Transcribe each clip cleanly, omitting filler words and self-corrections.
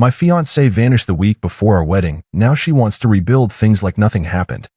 My fiancée vanished the week before our wedding. Now she wants to rebuild things like nothing happened.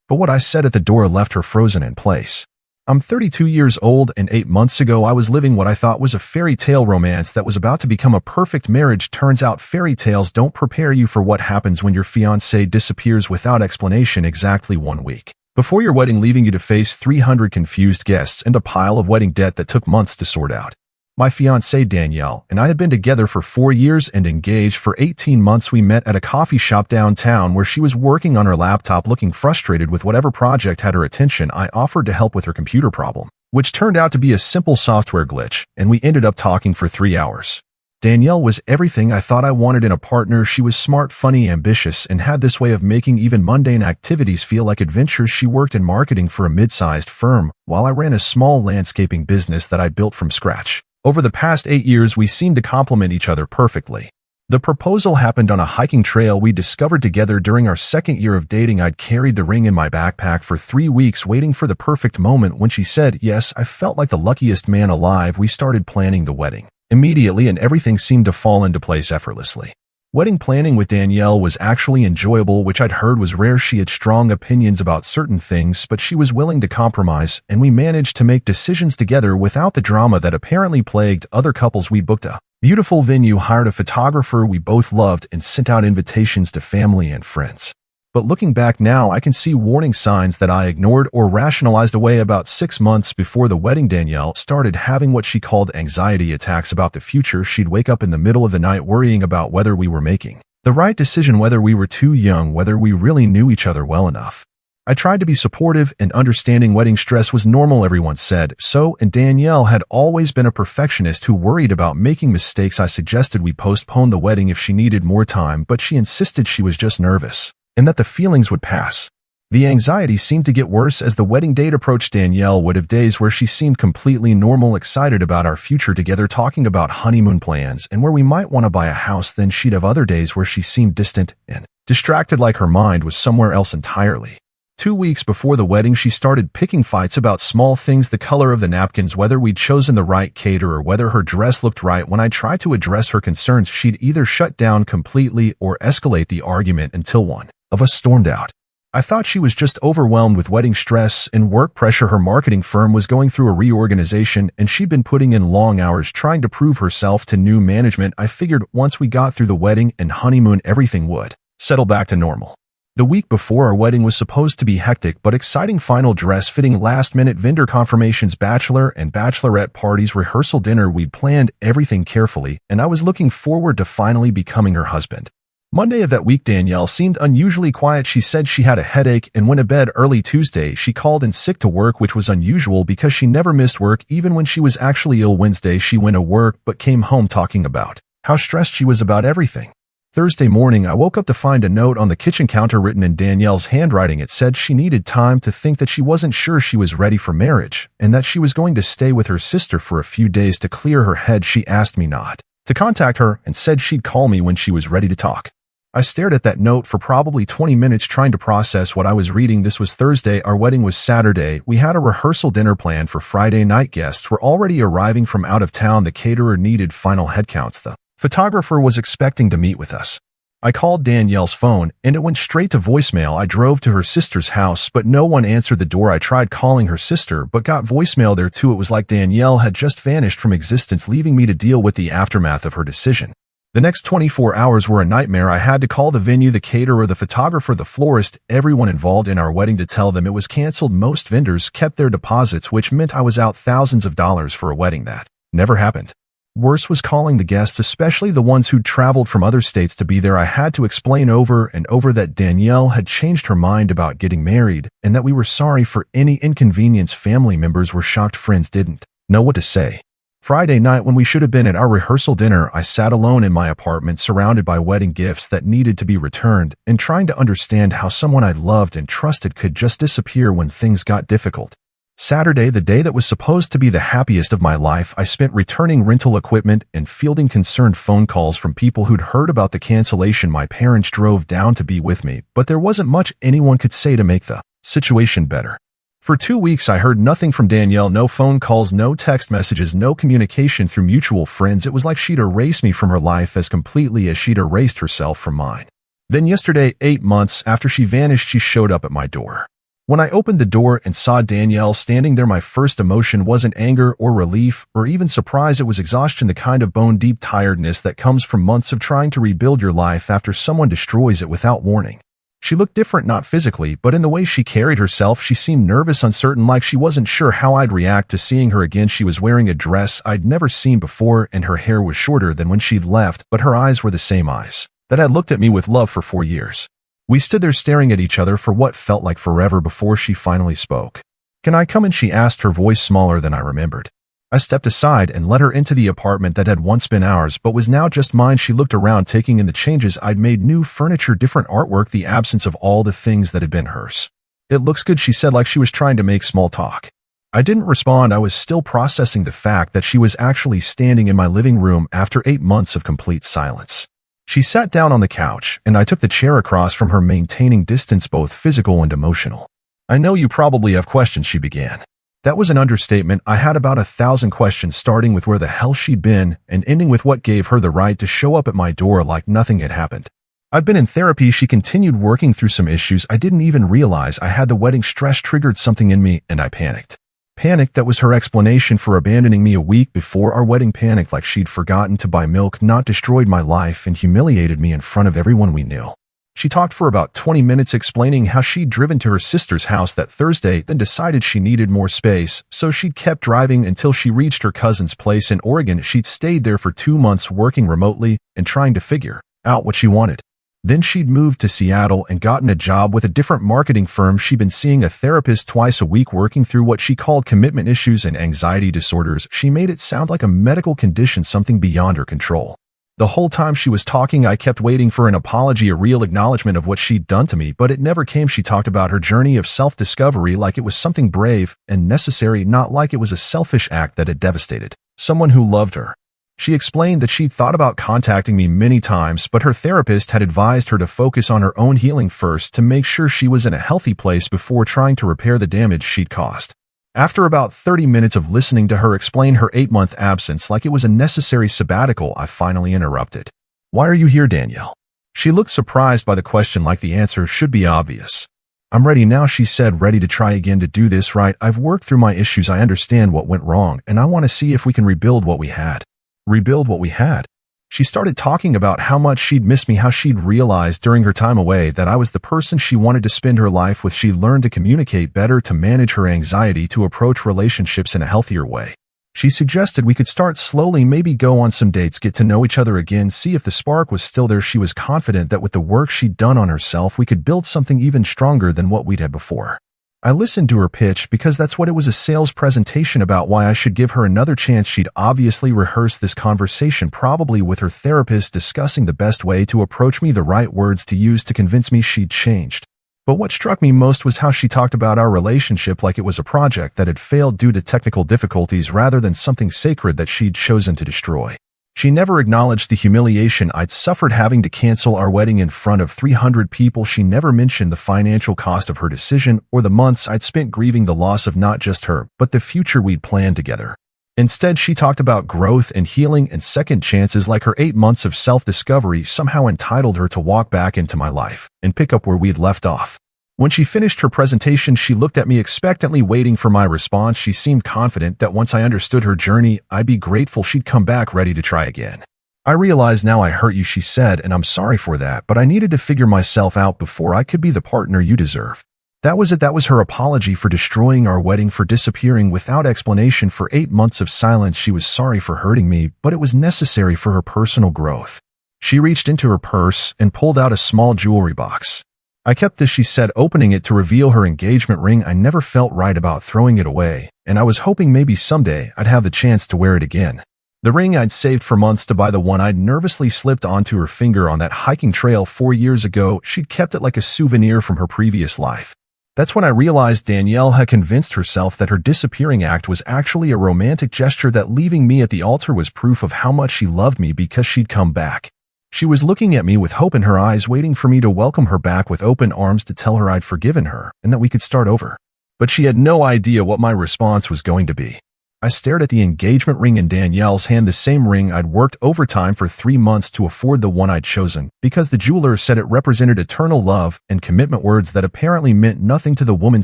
But what I said at the door left her frozen in place. I'm 32 years old, and 8 months ago I was living what I thought was a fairy tale romance that was about to become a perfect marriage. Turns out fairy tales don't prepare you for what happens when your fiancé disappears without explanation exactly 1 week before your wedding, leaving you to face 300 confused guests and a pile of wedding debt that took months to sort out. My fiancée Danielle and I had been together for 4 years and engaged for 18 months. We met at a coffee shop downtown where she was working on her laptop, looking frustrated with whatever project had her attention. I offered to help with her computer problem, which turned out to be a simple software glitch, and we ended up talking for 3 hours. Danielle was everything I thought I wanted in a partner. She was smart, funny, ambitious, and had this way of making even mundane activities feel like adventures. She worked in marketing for a mid-sized firm, while I ran a small landscaping business that I built from scratch. Over the past 8 years, we seemed to complement each other perfectly. The proposal happened on a hiking trail we discovered together during our 2nd year of dating. I'd carried the ring in my backpack for 3 weeks, waiting for the perfect moment. When she said yes, I felt like the luckiest man alive. We started planning the wedding immediately, and everything seemed to fall into place effortlessly. Wedding planning with Danielle was actually enjoyable, which I'd heard was rare. She had strong opinions about certain things, but she was willing to compromise, and we managed to make decisions together without the drama that apparently plagued other couples. We booked a beautiful venue, hired a photographer we both loved, and sent out invitations to family and friends. But looking back now, I can see warning signs that I ignored or rationalized away. About 6 months before the wedding, Danielle started having what she called anxiety attacks about the future. She'd wake up in the middle of the night worrying about whether we were making the right decision, whether we were too young, whether we really knew each other well enough. I tried to be supportive and understanding. Wedding stress was normal, everyone said so, and Danielle had always been a perfectionist who worried about making mistakes. I suggested we postpone the wedding if she needed more time, but she insisted she was just nervous and that the feelings would pass. The anxiety seemed to get worse as the wedding date approached. Danielle would have days where she seemed completely normal, excited about our future together, talking about honeymoon plans and where we might want to buy a house. Then she'd have other days where she seemed distant and distracted, like her mind was somewhere else entirely. 2 weeks before the wedding, she started picking fights about small things: the color of the napkins, whether we'd chosen the right caterer, whether her dress looked right. When I tried to address her concerns, she'd either shut down completely or escalate the argument until one of us stormed out. I thought she was just overwhelmed with wedding stress and work pressure. Her marketing firm was going through a reorganization, and she'd been putting in long hours trying to prove herself to new management. I figured once we got through the wedding and honeymoon, everything would settle back to normal. The week before our wedding was supposed to be hectic but exciting: final dress fitting, last-minute vendor confirmations, bachelor and bachelorette parties, rehearsal dinner. We'd planned everything carefully, and I was looking forward to finally becoming her husband. Monday of that week, Danielle seemed unusually quiet. She said she had a headache and went to bed early. Tuesday, she called in sick to work, which was unusual because she never missed work, even when she was actually ill. Wednesday, she went to work but came home talking about how stressed she was about everything. Thursday morning, I woke up to find a note on the kitchen counter written in Danielle's handwriting. It said she needed time to think, that she wasn't sure she was ready for marriage, and that she was going to stay with her sister for a few days to clear her head. She asked me not to contact her and said she'd call me when she was ready to talk. I stared at that note for probably 20 minutes trying to process what I was reading. This was Thursday. Our wedding was Saturday. We had a rehearsal dinner planned for Friday night. Guests were already arriving from out of town. The caterer needed final headcounts. The photographer was expecting to meet with us. I called Danielle's phone, and it went straight to voicemail. I drove to her sister's house, but no one answered the door. I tried calling her sister, but got voicemail there too. It was like Danielle had just vanished from existence, leaving me to deal with the aftermath of her decision. The next 24 hours were a nightmare. I had to call the venue, the caterer, the photographer, the florist, everyone involved in our wedding to tell them it was canceled. Most vendors kept their deposits, which meant I was out thousands of dollars for a wedding that never happened. Worse was calling the guests, especially the ones who'd traveled from other states to be there. I had to explain over and over that Danielle had changed her mind about getting married and that we were sorry for any inconvenience. Family members were shocked. Friends didn't know what to say. Friday night, when we should have been at our rehearsal dinner, I sat alone in my apartment, surrounded by wedding gifts that needed to be returned, and trying to understand how someone I loved and trusted could just disappear when things got difficult. Saturday, the day that was supposed to be the happiest of my life, I spent returning rental equipment and fielding concerned phone calls from people who'd heard about the cancellation. My parents drove down to be with me, but there wasn't much anyone could say to make the situation better. For 2 weeks, I heard nothing from Danielle, no phone calls, no text messages, no communication through mutual friends. It was like she'd erased me from her life as completely as she'd erased herself from mine. Then yesterday, 8 months after she vanished, she showed up at my door. When I opened the door and saw Danielle standing there, my first emotion wasn't anger or relief or even surprise. It was exhaustion, the kind of bone-deep tiredness that comes from months of trying to rebuild your life after someone destroys it without warning. She looked different, not physically, but in the way she carried herself. She seemed nervous, uncertain, like she wasn't sure how I'd react to seeing her again. She was wearing a dress I'd never seen before, and her hair was shorter than when she'd left, but her eyes were the same eyes that had looked at me with love for 4 years. We stood there staring at each other for what felt like forever before she finally spoke. "Can I come in?" she asked, her voice smaller than I remembered. I stepped aside and let her into the apartment that had once been ours but was now just mine. She looked around, taking in the changes I'd made: new furniture, different artwork, the absence of all the things that had been hers. "It looks good," she said, like she was trying to make small talk. I didn't respond. I was still processing the fact that she was actually standing in my living room after 8 months of complete silence. She sat down on the couch, and I took the chair across from her, maintaining distance, both physical and emotional. "I know you probably have questions," she began. That was an understatement. I had about 1,000 questions, starting with where the hell she'd been and ending with what gave her the right to show up at my door like nothing had happened. "I've been in therapy," she continued, "working through some issues I didn't even realize I had. The wedding stress triggered something in me, and I panicked." Panicked, that was her explanation for abandoning me a week before our wedding. Panicked like she'd forgotten to buy milk, not destroyed my life and humiliated me in front of everyone we knew. She talked for about 20 minutes, explaining how she'd driven to her sister's house that Thursday, then decided she needed more space, so she'd kept driving until she reached her cousin's place in Oregon. She'd stayed there for 2 months, working remotely and trying to figure out what she wanted. Then she'd moved to Seattle and gotten a job with a different marketing firm. She'd been seeing a therapist twice a week, working through what she called commitment issues and anxiety disorders. She made it sound like a medical condition, something beyond her control. The whole time she was talking, I kept waiting for an apology, a real acknowledgement of what she'd done to me, but it never came. She talked about her journey of self-discovery like it was something brave and necessary, not like it was a selfish act that had devastated someone who loved her. She explained that she'd thought about contacting me many times, but her therapist had advised her to focus on her own healing first, to make sure she was in a healthy place before trying to repair the damage she'd caused. After about 30 minutes of listening to her explain her 8-month absence like it was a necessary sabbatical, I finally interrupted. "Why are you here, Danielle?" She looked surprised by the question, like the answer should be obvious. "I'm ready now," she said, "ready to try again, to do this right. I've worked through my issues. I understand what went wrong, and I want to see if we can rebuild what we had." Rebuild what we had? She started talking about how much she'd missed me, how she'd realized during her time away that I was the person she wanted to spend her life with. She learned to communicate better, to manage her anxiety, to approach relationships in a healthier way. She suggested we could start slowly, maybe go on some dates, get to know each other again, see if the spark was still there. She was confident that with the work she'd done on herself, we could build something even stronger than what we'd had before. I listened to her pitch because that's what it was, a sales presentation about why I should give her another chance. She'd obviously rehearsed this conversation, probably with her therapist, discussing the best way to approach me, the right words to use to convince me she'd changed. But what struck me most was how she talked about our relationship like it was a project that had failed due to technical difficulties rather than something sacred that she'd chosen to destroy. She never acknowledged the humiliation I'd suffered having to cancel our wedding in front of 300 people. She never mentioned the financial cost of her decision or the months I'd spent grieving the loss of not just her, but the future we'd planned together. Instead, she talked about growth and healing and second chances, like her 8 months of self-discovery somehow entitled her to walk back into my life and pick up where we'd left off. When she finished her presentation, she looked at me expectantly, waiting for my response. She seemed confident that once I understood her journey, I'd be grateful. She'd come back ready to try again. "I realize now I hurt you," she said, "and I'm sorry for that, but I needed to figure myself out before I could be the partner you deserve." That was it. That was her apology for destroying our wedding, for disappearing without explanation for 8 months of silence. She was sorry for hurting me, but it was necessary for her personal growth. She reached into her purse and pulled out a small jewelry box. "I kept this," she said, opening it to reveal her engagement ring. I never felt right about throwing it away, and I was hoping maybe someday I'd have the chance to wear it again. The ring I'd saved for months to buy, the one I'd nervously slipped onto her finger on that hiking trail 4 years ago. She'd kept it like a souvenir from her previous life. That's when I realized Danielle had convinced herself that her disappearing act was actually a romantic gesture, that leaving me at the altar was proof of how much she loved me because she'd come back. She was looking at me with hope in her eyes, waiting for me to welcome her back with open arms, to tell her I'd forgiven her and that we could start over. But she had no idea what my response was going to be. I stared at the engagement ring in Danielle's hand, the same ring I'd worked overtime for 3 months to afford, the one I'd chosen, because the jeweler said it represented eternal love and commitment, words that apparently meant nothing to the woman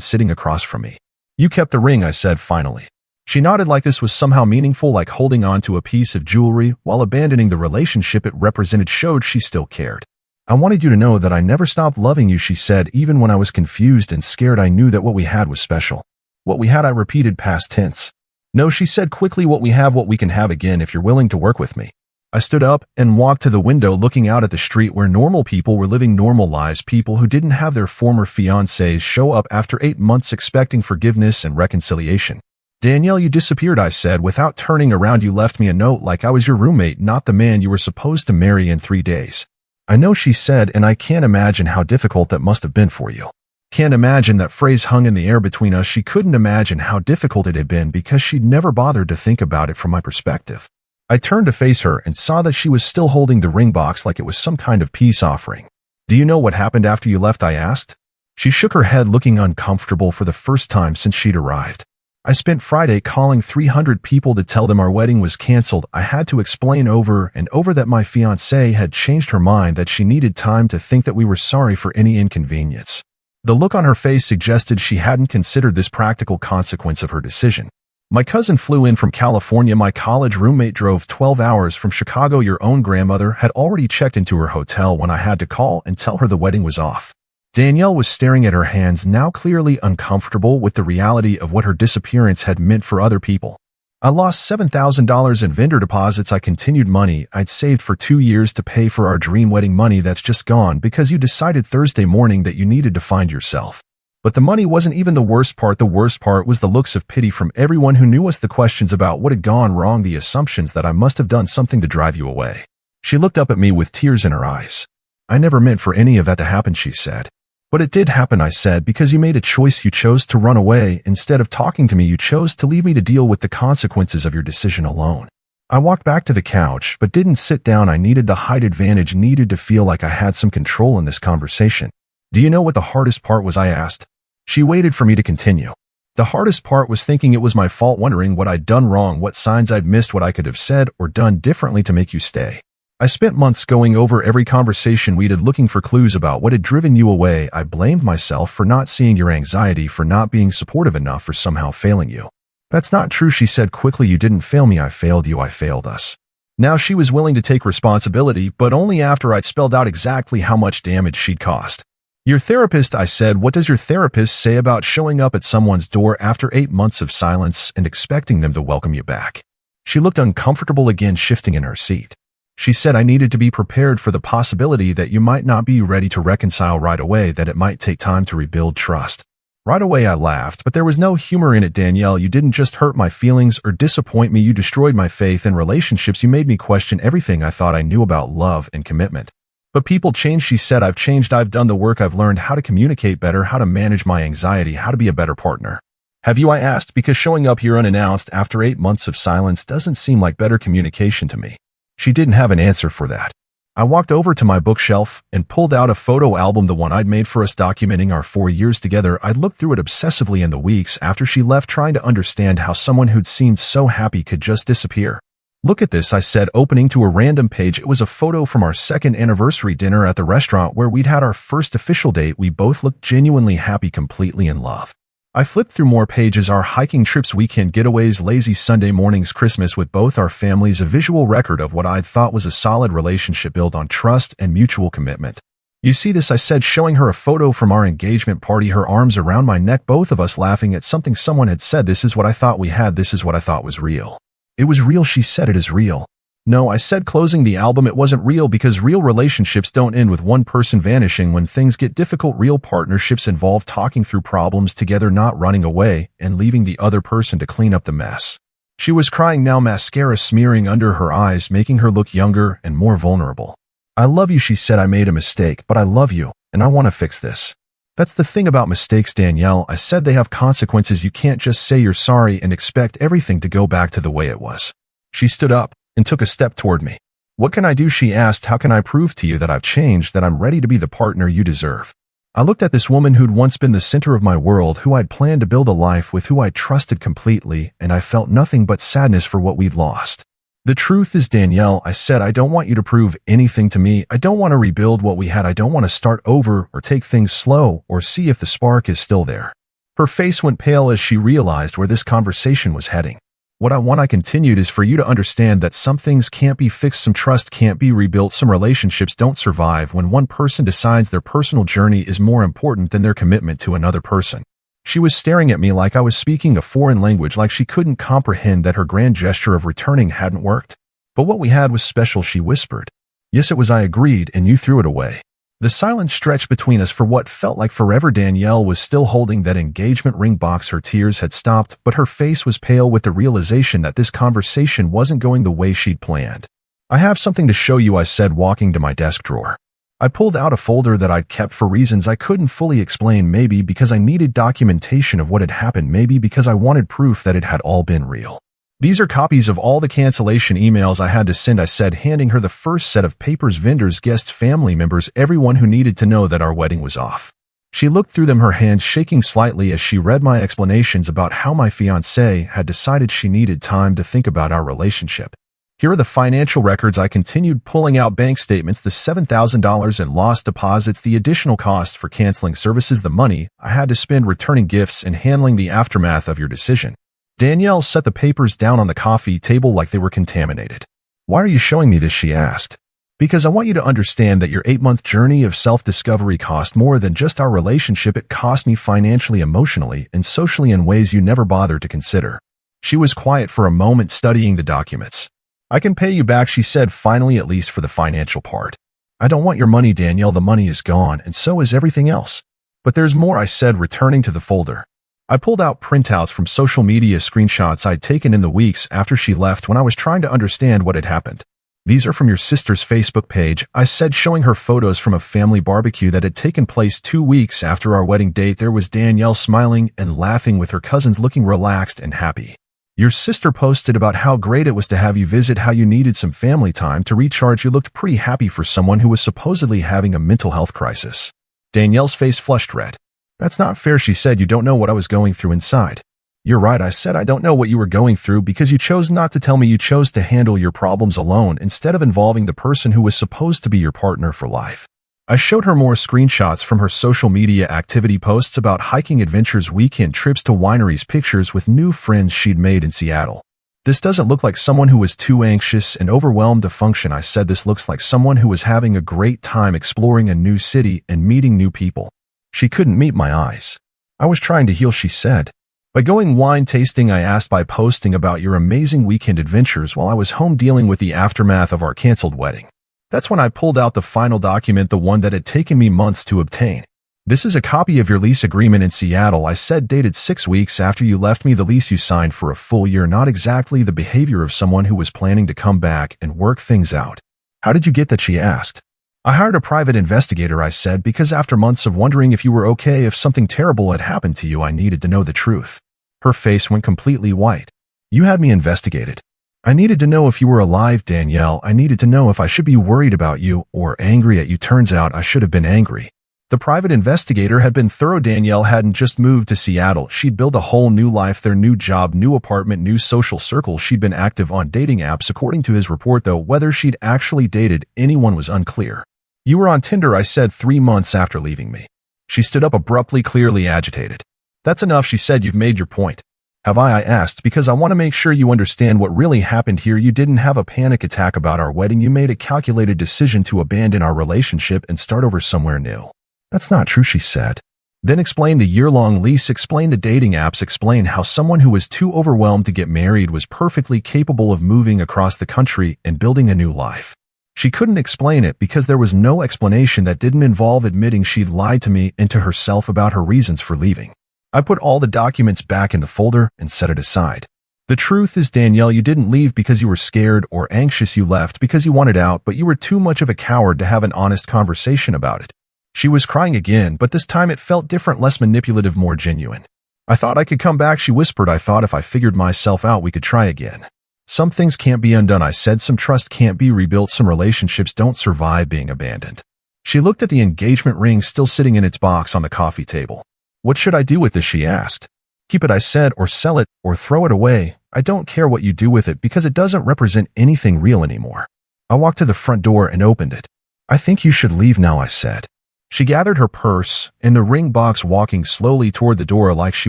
sitting across from me. "You kept the ring," I said finally. She nodded like this was somehow meaningful, like holding on to a piece of jewelry while abandoning the relationship it represented showed she still cared. "I wanted you to know that I never stopped loving you," she said. "Even when I was confused and scared, I knew that what we had was special." "What we had," I repeated, past tense. "No," she said quickly, "what we have, what we can have again if you're willing to work with me." I stood up and walked to the window, looking out at the street where normal people were living normal lives, people who didn't have their former fiancés show up after 8 months expecting forgiveness and reconciliation. "Danielle, you disappeared," I said without turning around. "You left me a note like I was your roommate, not the man you were supposed to marry in 3 days. "I know," she said, "and I can't imagine how difficult that must have been for you." Can't imagine, that phrase hung in the air between us. She couldn't imagine how difficult it had been because she'd never bothered to think about it from my perspective. I turned to face her and saw that she was still holding the ring box like it was some kind of peace offering. "Do you know what happened after you left?" I asked. She shook her head, looking uncomfortable for the first time since she'd arrived. "I spent Friday calling 300 people to tell them our wedding was canceled." I had to explain over and over that my fiancée had changed her mind, that she needed time to think, that we were sorry for any inconvenience. The look on her face suggested she hadn't considered this practical consequence of her decision. "My cousin flew in from California. My college roommate drove 12 hours from Chicago. Your own grandmother had already checked into her hotel when I had to call and tell her the wedding was off." Danielle was staring at her hands, now clearly uncomfortable with the reality of what her disappearance had meant for other people. "I lost $7,000 in vendor deposits," I continued. "Money I'd saved for 2 years to pay for our dream wedding, money that's just gone because you decided Thursday morning that you needed to find yourself." But the money wasn't even the worst part. The worst part was the looks of pity from everyone who knew us, the questions about what had gone wrong, the assumptions that I must have done something to drive you away. She looked up at me with tears in her eyes. "I never meant for any of that to happen," she said. "But it did happen," I said, "because you made a choice. You chose to run away. Instead of talking to me, you chose to leave me to deal with the consequences of your decision alone." I walked back to the couch, but didn't sit down. I needed the height advantage, needed to feel like I had some control in this conversation. "Do you know what the hardest part was?" I asked. She waited for me to continue. "The hardest part was thinking it was my fault, wondering what I'd done wrong, what signs I'd missed, what I could have said or done differently to make you stay. I spent months going over every conversation we'd had, looking for clues about what had driven you away. I blamed myself for not seeing your anxiety, for not being supportive enough, for somehow failing you." "That's not true," she said quickly. "You didn't fail me. I failed you. I failed us." Now she was willing to take responsibility, but only after I'd spelled out exactly how much damage she'd caused. "Your therapist," I said. "What does your therapist say about showing up at someone's door after 8 months of silence and expecting them to welcome you back?" She looked uncomfortable again, shifting in her seat. She said, "I needed to be prepared for the possibility that you might not be ready to reconcile right away, that it might take time to rebuild trust." Right away I laughed, but there was no humor in it. "Danielle, you didn't just hurt my feelings or disappoint me. You destroyed my faith in relationships. You made me question everything I thought I knew about love and commitment." "But people change," she said. "I've changed. I've done the work. I've learned how to communicate better, how to manage my anxiety, how to be a better partner." "Have you?" I asked, because showing up here unannounced after 8 months of silence doesn't seem like better communication to me. She didn't have an answer for that. I walked over to my bookshelf and pulled out a photo album, the one I'd made for us, documenting our 4 years together. I'd looked through it obsessively in the weeks after she left, trying to understand how someone who'd seemed so happy could just disappear. "Look at this," I said, opening to a random page. It was a photo from our 2nd anniversary dinner at the restaurant where we'd had our first official date. We both looked genuinely happy, completely in love. I flipped through more pages. Our hiking trips, weekend getaways, lazy Sunday mornings, Christmas with both our families, a visual record of what I'd thought was a solid relationship built on trust and mutual commitment. "You see this?" I said, showing her a photo from our engagement party, her arms around my neck, both of us laughing at something someone had said. "This is what I thought we had. This is what I thought was real." "It was real," she said. "It is real." "No," I said, closing the album. "It wasn't real, because real relationships don't end with one person vanishing. When things get difficult, real partnerships involve talking through problems together, not running away and leaving the other person to clean up the mess." She was crying now, mascara smearing under her eyes, making her look younger and more vulnerable. "I love you," she said. "I made a mistake, but I love you, and I want to fix this." "That's the thing about mistakes, Danielle," I said. "They have consequences. You can't just say you're sorry and expect everything to go back to the way it was." She stood up and took a step toward me. "What can I do?" she asked. "How can I prove to you that I've changed, that I'm ready to be the partner you deserve?" I looked at this woman who'd once been the center of my world, who I'd planned to build a life with, who I trusted completely, and I felt nothing but sadness for what we'd lost. The truth is, Danielle, I said, I don't want you to prove anything to me. I don't want to rebuild what we had. I don't want to start over or take things slow or see if the spark is still there. Her face went pale as she realized where this conversation was heading. What I want, I continued, is for you to understand that some things can't be fixed, some trust can't be rebuilt, some relationships don't survive when one person decides their personal journey is more important than their commitment to another person. She was staring at me like I was speaking a foreign language, like she couldn't comprehend that her grand gesture of returning hadn't worked. But what we had was special, she whispered. Yes, it was, I agreed, and you threw it away. The silence stretched between us for what felt like forever. Danielle was still holding that engagement ring box. Her tears had stopped, but her face was pale with the realization that this conversation wasn't going the way she'd planned. I have something to show you, I said, walking to my desk drawer. I pulled out a folder that I'd kept for reasons I couldn't fully explain, maybe because I needed documentation of what had happened, maybe because I wanted proof that it had all been real. These are copies of all the cancellation emails I had to send, I said, handing her the first set of papers. Vendors, guests, family members, everyone who needed to know that our wedding was off. She looked through them, her hands shaking slightly as she read my explanations about how my fiancée had decided she needed time to think about our relationship. Here are the financial records, I continued, pulling out bank statements, the $7,000 in lost deposits, the additional costs for canceling services, the money I had to spend returning gifts and handling the aftermath of your decision. Danielle set the papers down on the coffee table like they were contaminated. Why are you showing me this, she asked. Because I want you to understand that your 8-month journey of self-discovery cost more than just our relationship. It cost me financially, emotionally, and socially in ways you never bothered to consider. She was quiet for a moment, studying the documents. I can pay you back, she said finally, at least for the financial part. I don't want your money, Danielle. The money is gone, and so is everything else. But there's more, I said, returning to the folder. I pulled out printouts from social media, screenshots I'd taken in the weeks after she left when I was trying to understand what had happened. These are from your sister's Facebook page, I said, showing her photos from a family barbecue that had taken place 2 weeks after our wedding date. There was Danielle smiling and laughing with her cousins, looking relaxed and happy. Your sister posted about how great it was to have you visit, how you needed some family time to recharge. You looked pretty happy for someone who was supposedly having a mental health crisis. Danielle's face flushed red. That's not fair, she said. You don't know what I was going through inside. You're right, I said. I don't know what you were going through because you chose not to tell me. You chose to handle your problems alone instead of involving the person who was supposed to be your partner for life. I showed her more screenshots from her social media activity, posts about hiking adventures, weekend trips to wineries, pictures with new friends she'd made in Seattle. This doesn't look like someone who was too anxious and overwhelmed to function, I said. This looks like someone who was having a great time exploring a new city and meeting new people. She couldn't meet my eyes. I was trying to heal, she said. By going wine tasting, I asked. By posting about your amazing weekend adventures while I was home dealing with the aftermath of our canceled wedding. That's when I pulled out the final document, the one that had taken me months to obtain. This is a copy of your lease agreement in Seattle, I said, dated 6 weeks after you left me. The lease you signed for a full year, not exactly the behavior of someone who was planning to come back and work things out. How did you get that, she asked. I hired a private investigator, I said, because after months of wondering if you were okay, if something terrible had happened to you, I needed to know the truth. Her face went completely white. You had me investigated. I needed to know if you were alive, Danielle. I needed to know if I should be worried about you or angry at you. Turns out I should have been angry. The private investigator had been thorough. Danielle hadn't just moved to Seattle. She'd built a whole new life there, new job, new apartment, new social circle. She'd been active on dating apps, according to his report, though whether she'd actually dated anyone was unclear. You were on Tinder, I said, 3 months after leaving me. She stood up abruptly, clearly agitated. That's enough, she said. You've made your point. Have I asked, because I want to make sure you understand what really happened here. You didn't have a panic attack about our wedding. You made a calculated decision to abandon our relationship and start over somewhere new. That's not true, she said. Then explain the year-long lease, explain the dating apps, explain how someone who was too overwhelmed to get married was perfectly capable of moving across the country and building a new life. She couldn't explain it because there was no explanation that didn't involve admitting she'd lied to me and to herself about her reasons for leaving. I put all the documents back in the folder and set it aside. The truth is, Danielle, you didn't leave because you were scared or anxious. You left because you wanted out, but you were too much of a coward to have an honest conversation about it. She was crying again, but this time it felt different, less manipulative, more genuine. I thought I could come back, she whispered. I thought if I figured myself out, we could try again. Some things can't be undone, I said. Some trust can't be rebuilt. Some relationships don't survive being abandoned. She looked at the engagement ring still sitting in its box on the coffee table. What should I do with this, she asked. Keep it, I said, or sell it, or throw it away. I don't care what you do with it because it doesn't represent anything real anymore. I walked to the front door and opened it. I think you should leave now, I said. She gathered her purse and the ring box, walking slowly toward the door like she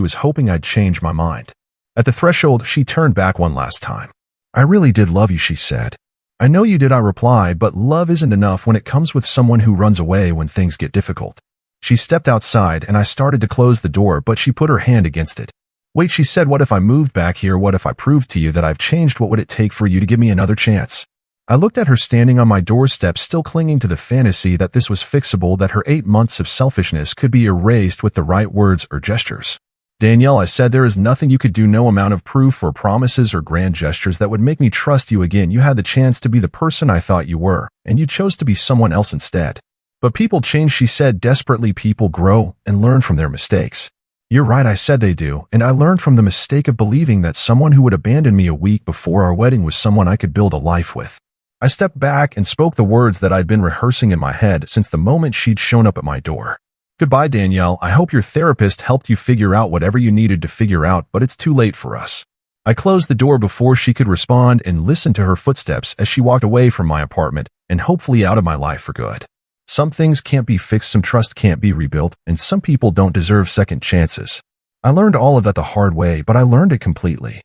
was hoping I'd change my mind. At the threshold, she turned back one last time. I really did love you, she said. I know you did, I replied, but love isn't enough when it comes with someone who runs away when things get difficult. She stepped outside and I started to close the door, but she put her hand against it. Wait, she said, what if I moved back here? What if I proved to you that I've changed? What would it take for you to give me another chance? I looked at her standing on my doorstep, still clinging to the fantasy that this was fixable, that her 8 months of selfishness could be erased with the right words or gestures. Danielle, I said, there is nothing you could do, no amount of proof or promises or grand gestures that would make me trust you again. You had the chance to be the person I thought you were, and you chose to be someone else instead. But people change, she said desperately. People grow and learn from their mistakes. You're right, I said, they do, and I learned from the mistake of believing that someone who would abandon me a week before our wedding was someone I could build a life with. I stepped back and spoke the words that I'd been rehearsing in my head since the moment she'd shown up at my door. Goodbye, Danielle. I hope your therapist helped you figure out whatever you needed to figure out, but it's too late for us. I closed the door before she could respond and listened to her footsteps as she walked away from my apartment and hopefully out of my life for good. Some things can't be fixed, some trust can't be rebuilt, and some people don't deserve second chances. I learned all of that the hard way, but I learned it completely.